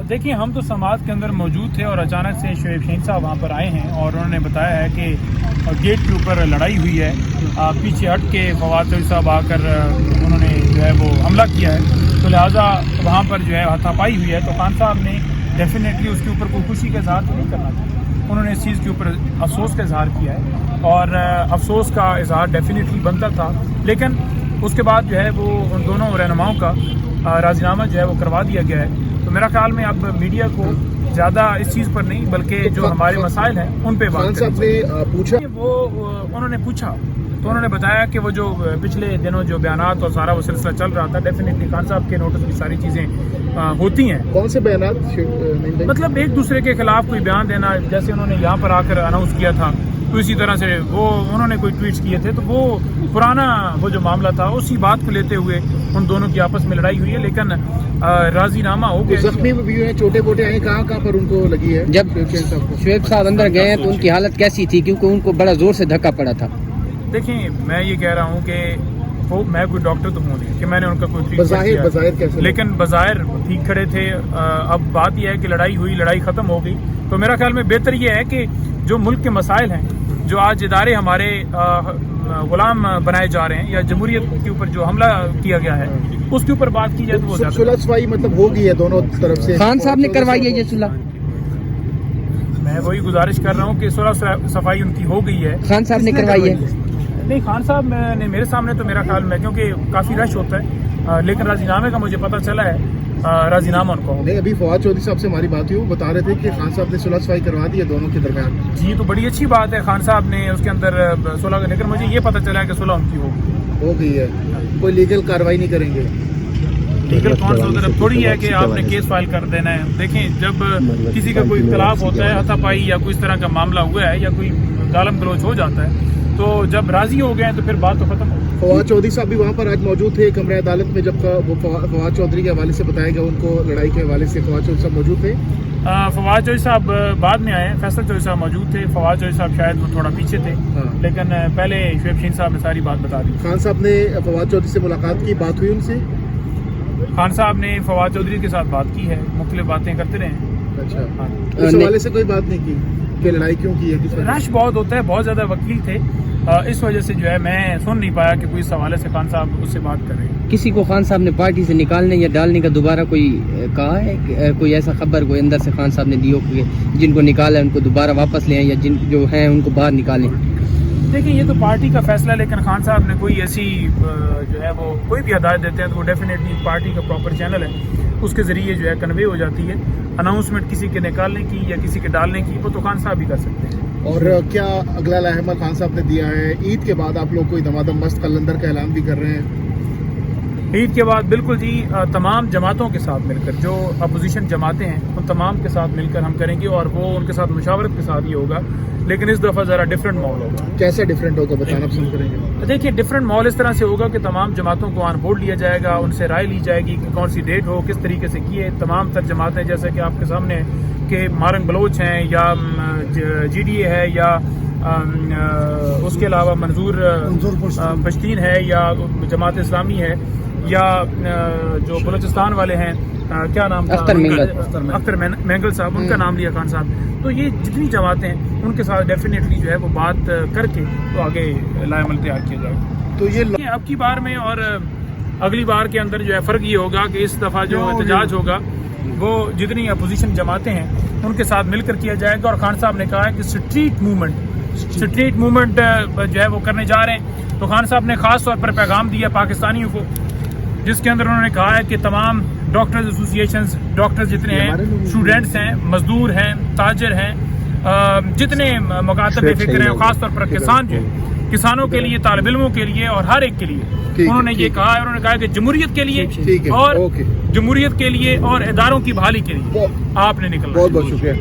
دیکھیے ہم تو سماعت کے اندر موجود تھے اور اچانک سے شعیب شہین صاحب وہاں پر آئے ہیں اور انہوں نے بتایا ہے کہ گیٹ کے اوپر لڑائی ہوئی ہے، پیچھے ہٹ کے فواد چودھری صاحب آ کر انہوں نے جو ہے وہ حملہ کیا ہے، تو لہٰذا وہاں پر جو ہے ہاتھا پائی ہوئی ہے۔ تو خان صاحب نے ڈیفینیٹلی اس کے اوپر کوئی خوشی کا اظہار تو نہیں کرنا چاہیے، انہوں نے اس چیز کے اوپر افسوس کا اظہار کیا ہے اور افسوس کا اظہار ڈیفینیٹلی بنتا تھا، لیکن اس کے بعد جو ہے وہ ان دونوں رہنماؤں کا راضی نامہ جو ہے وہ کروا دیا گیا ہے۔ تو میرا خیال میں اب میڈیا کو زیادہ اس چیز پر نہیں بلکہ جو ہمارے مسائل ہیں ان پہ بات کریں۔ وہ انہوں نے پوچھا تو انہوں نے بتایا کہ وہ جو پچھلے دنوں جو بیانات اور سارا وہ سلسلہ چل رہا تھا، ڈیفینیٹلی خان صاحب کے نوٹس میں ساری چیزیں ہوتی ہیں۔ کون سے بیانات؟ مطلب ایک دوسرے کے خلاف کوئی بیان دینا، جیسے انہوں نے یہاں پر آ کر اناؤنس کیا تھا، تو اسی طرح سے وہ انہوں نے کوئی ٹویٹس کیے تھے، تو وہ پرانا وہ جو معاملہ تھا اسی بات کو لیتے ہوئے ان دونوں کی آپس میں لڑائی ہوئی ہے، لیکن راضی نامہ ہو گیا۔ زخمی بھی ہوئے ہیں، چھوٹے موٹے ہیں، کہاں کہاں پر ان کو لگی ہے؟ جب شعیب صاحب اندر گئے ہیں تو ان کی حالت کیسی تھی، کیونکہ ان کو بڑا زور سے دھکا پڑا تھا؟ دیکھیں میں یہ کہہ رہا ہوں کہ میں کوئی ڈاکٹر تو ہوں نہیں کہ میں نے ان کا کوئی بظاہر کیسے، لیکن بظاہر ٹھیک کھڑے تھے۔ اب بات یہ ہے کہ لڑائی ہوئی، لڑائی ختم ہو گئی، تو میرا خیال میں بہتر یہ ہے کہ جو ملک کے مسائل ہیں، جو آج ادارے ہمارے غلام بنائے جا رہے ہیں یا جمہوریت کے اوپر جو حملہ کیا گیا ہے اس کے اوپر بات کی جائے تو وہ زیادہ صلح صفائی مطلب ہو گئی ہے دونوں طرف سے؟ خان صاحب نے کروائی ہے یہ صلح؟ میں وہی گزارش کر رہا ہوں کہ صلح صفائی ان کی ہو گئی ہے۔ خان صاحب نے کروائی ہے؟ نہیں، خان صاحب نے میرے سامنے تو میرا خیال میں، کیونکہ کافی رش ہوتا ہے، لیکن راضی نامے کا مجھے پتہ چلا ہے راضی نامہ ان کو نہیں۔ ابھی فواد چودھری صاحب سے ہماری بات ہوئی، وہ بتا رہے تھے کہ خان صاحب نے صلح صفائی کروا دی ہے دونوں کے درمیان۔ جی تو بڑی اچھی بات ہے، خان صاحب نے اس کے اندر صلح، لیکن مجھے یہ پتہ چلا ہے کہ صلح ان کی ہو گئی ہے، کوئی لیگل کارروائی نہیں کریں گے؟ لیگل کون سا ادھر تھوڑی ہے کہ آپ نے کیس فائل کر دینا ہے۔ دیکھیں جب کسی کا کوئی اختلاف ہوتا ہے، ہاتھا پائی یا کوئی اس طرح کا معاملہ ہوا ہے یا کوئی گالم گلوچ ہو جاتا ہے، تو جب راضی ہو گئے ہیں تو پھر بات تو ختم ہو۔ فواد چودھری صاحب بھی وہاں پر آج موجود تھے کمرہ عدالت میں، جب وہ فواد چودھری کے حوالے سے بتایا گیا ان کو لڑائی کے حوالے سے، فواد چودھری صاحب موجود تھے؟ فواد چودھری صاحب بعد میں آئے، فیصل چودھری صاحب موجود تھے، فواد چودھری صاحب شاید وہ تھوڑا پیچھے تھے، لیکن پہلے شعیب شہین صاحب نے ساری بات بتا دی۔ خان صاحب نے فواد چودھری سے ملاقات کی، بات ہوئی ان سے؟ خان صاحب نے فواد چودھری کے ساتھ بات کی ہے، مختلف باتیں کرتے رہے ہیں۔ اچھا، اس حوالے سے کوئی بات نہیں کی کہ لڑائی کیوں کی ہے؟ رش بہت ہوتا ہے، بہت زیادہ وکیل تھے، اس وجہ سے جو ہے میں سن نہیں پایا کہ کوئی اس حوالے سے خان صاحب اس سے بات کر رہے ہیں۔ کسی کو خان صاحب نے پارٹی سے نکالنے یا ڈالنے کا دوبارہ کوئی کہا ہے کہ کوئی ایسا خبر کوئی اندر سے خان صاحب نے دی ہو کہ جن کو نکالا ہے ان کو دوبارہ واپس لے آئیں یا جن جو ہیں ان کو باہر نکالیں؟ دیکھیں یہ تو پارٹی کا فیصلہ ہے، لیکن خان صاحب نے کوئی ایسی جو ہے وہ کوئی بھی ہدایت دیتے ہیں تو وہ ڈیفینیٹلی پارٹی کا پراپر چینل ہے، اس کے ذریعے جو ہے کنوے ہو جاتی ہے۔ اناؤنسمنٹ کسی کے نکالنے کی یا کسی کے ڈالنے کی وہ تو خان صاحب بھی کر سکتے ہیں۔ اور کیا اگلا لائحہ خان صاحب نے دیا ہے؟ عید کے بعد آپ لوگ کوئی دمادم مست قلندر کا اعلان بھی کر رہے ہیں؟ عید کے بعد بالکل جی، تمام جماعتوں کے ساتھ مل کر، جو اپوزیشن جماعتیں ہیں ان تمام کے ساتھ مل کر ہم کریں گے، اور وہ ان کے ساتھ مشاورت کے ساتھ ہی ہوگا، لیکن اس دفعہ ذرا ڈفرینٹ ماحول ہوگا۔ کیسا ڈفرینٹ ہوگا بتانا پسند کریں گے؟ دیکھیے ڈفرینٹ ماحول اس طرح سے ہوگا کہ تمام جماعتوں کو آن بورڈ لیا جائے گا، ان سے رائے لی جائے گی کہ کون سی ڈیٹ ہو، کس طریقے سے کیے۔ تمام تر جماعتیں جیسے کہ آپ کے سامنے کہ مارنگ بلوچ ہیں یا جی ڈی اے ہے یا اس کے علاوہ منظور پشتین ہے یا جماعت اسلامی ہے یا جو بلوچستان والے ہیں، کیا نام تھا؟ اختر مینگل صاحب، ان کا نام لیا خان صاحب۔ تو یہ جتنی جماعتیں ہیں ان کے ساتھ ڈیفینیٹلی جو ہے وہ بات کر کے تو آگے لائحہ عمل تیار کیا جائے گا۔ تو یہ اب کی بار میں اور اگلی بار کے اندر جو ہے فرق یہ ہوگا کہ اس دفعہ جو احتجاج ہوگا وہ جتنی اپوزیشن جماعتیں ہیں ان کے ساتھ مل کر کیا جائے گا، اور خان صاحب نے کہا ہے کہ اسٹریٹ موومنٹ جو ہے وہ کرنے جا رہے ہیں۔ تو خان صاحب نے خاص طور پر پیغام دیا پاکستانیوں کو، جس کے اندر انہوں نے کہا ہے کہ تمام ڈاکٹرز ایسوسیشنز، ڈاکٹر جتنے ہیں، اسٹوڈنٹس ہیں، مزدور ہیں، تاجر ہیں، جتنے مکاتب فکر ہیں، خاص طور پر کسان جو ہیں، کسانوں کے لیے، طالب علموں کے لیے اور ہر ایک کے لیے انہوں نے یہ کہا ہے۔ انہوں نے کہا کہ جمہوریت کے لیے اور اداروں کی بحالی کے لیے آپ نے نکلنا۔ بہت بہت شکریہ۔